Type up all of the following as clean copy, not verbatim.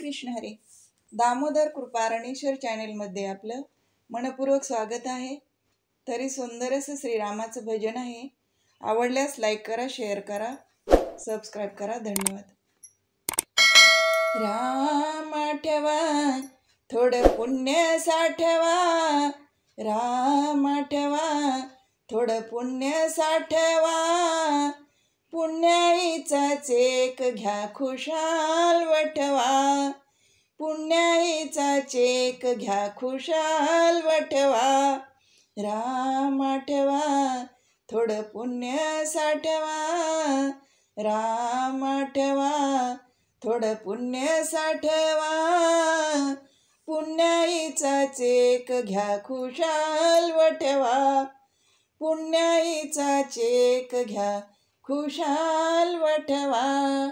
कृष्ण हरे. दामोदर कृपारणेश्वर चॅनेलमध्ये आपलं मनपूर्वक स्वागत आहे. तरी सुंदर असं श्रीरामाचं भजन आहे. आवडल्यास लाईक करा, शेअर करा, सबस्क्राईब करा. धन्यवाद. राम आठवा थोडं पुण्य साठवा, राम आठवा थोडं पुण्य साठवा, पुण्याईचा चेक घ्या खुशाल वठवा, पुण्याईचा चेक घ्या खुशाल वठवा. राम आठवा थोडं पुण्य साठवा, राम आठवा थोडं पुण्य साठवा, पुण्याईचा चेक घ्या खुशाल वठवा, पुण्याईचा चेक घ्या खुशाल वठवा,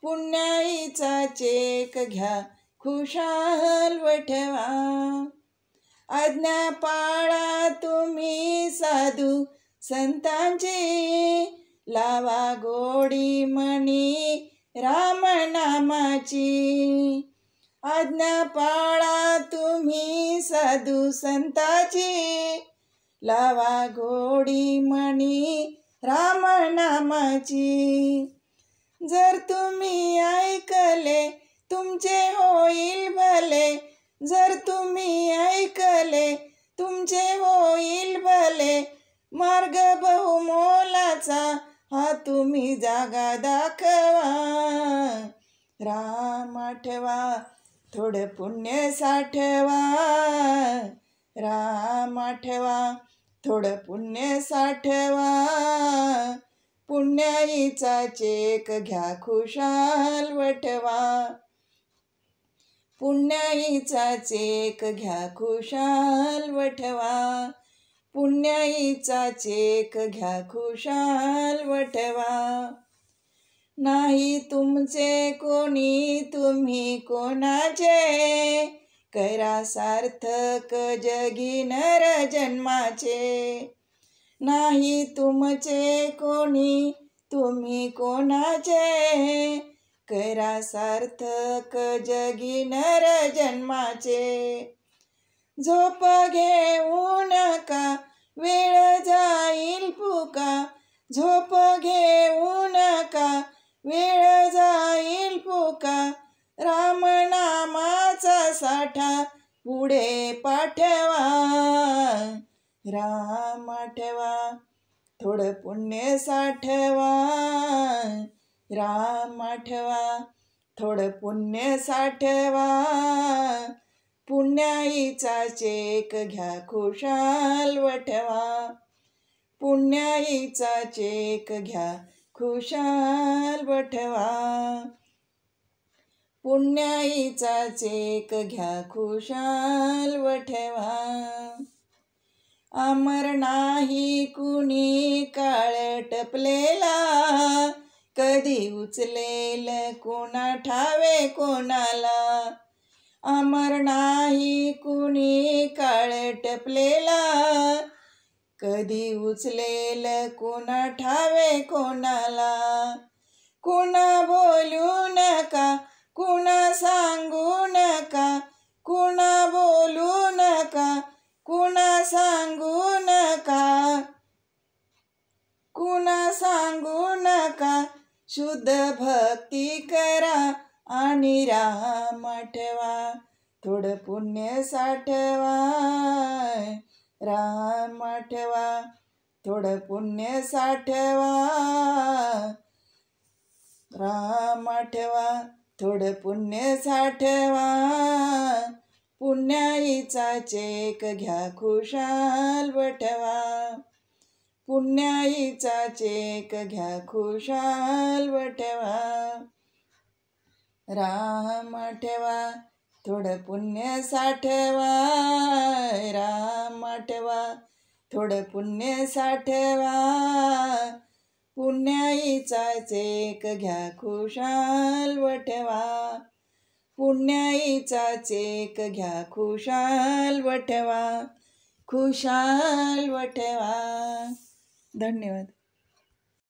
पुण्याईचा चेक घ्या खुशाल वठवा. आज्ञा पाळा तुम्ही साधू संतांची, लावा गोडी मणी राम नामाची. आज्ञा पाळा तुम्ही साधू संतांची, लावा गोडी मणी राम नामाची. जर तुम्ही ऐकले तुमचे होईल भले, जर तुम्ही ऐकले तुमचे होईल भले, मार्ग बहुमोलाचा हा तुम्ही जागा दाखवा. राम आठवा थोडं पुण्य साठवा, राम आठवा थोडं पुण्य साठवा, पुण्याईचा चेक घ्या खुशाल वठवा, पुण्याईचा चेक घ्या खुशाल वठवा, पुण्याईचा चेक घ्या खुशाल वठवा. नाही तुमचे कोणी तुम्ही कोणाचे, करा सार्थक जगी नर जन्माचे. नाही तुमचे कोणी तुम्ही कोणाचे, करा सार्थक जगी नर जन्माचे. झोप घेऊ नका वेळ जाईल फुका, झोप घेऊ नका वेळ जाईल फुका, राम नामाचा साठा पुढे पाठवा. राम आठवा थोडं पुण्य साठवा, राम आठवा थोडं पुण्य साठवा, पुण्याईचा चेक घ्या खुशाल वठवा, पुण्याईचा चेक घ्या खुशाल वठवा, पुण्याईचा चेक घ्या खुशाल वठवा. अमर नाही कुणी काळ टपलेला, कधी उचलेल कोणा ठावे कोणाला. अमर नाही कुणी काळ टपलेला, कधी उचलेल कोणा ठावे कोणाला. कुणा बोलू नका कुणा सांगू नका, कुणा बोलू नका कुणा सांगू नका, कुणा सांगू नका. शुद्ध भक्ती करा आणि राम आठवा, थोडं पुण्य साठवा, राम आठवा थोडं पुण्य साठवा, राम आठवा थोडं पुण्य साठवा, पुण्याईचा चेक घ्या खुशाल वठवा, पुण्याईचा चेक घ्या खुशाल वठवा. राम आठवा थोडं पुण्य साठवा, राम आठवा थोडं पुण्य साठवा, पुण्याईचा चेक घ्या खुशाल वठवा, पुण्याईचा चेक घ्या खुशाल वठवा, खुशाल वठवा. धन्यवाद.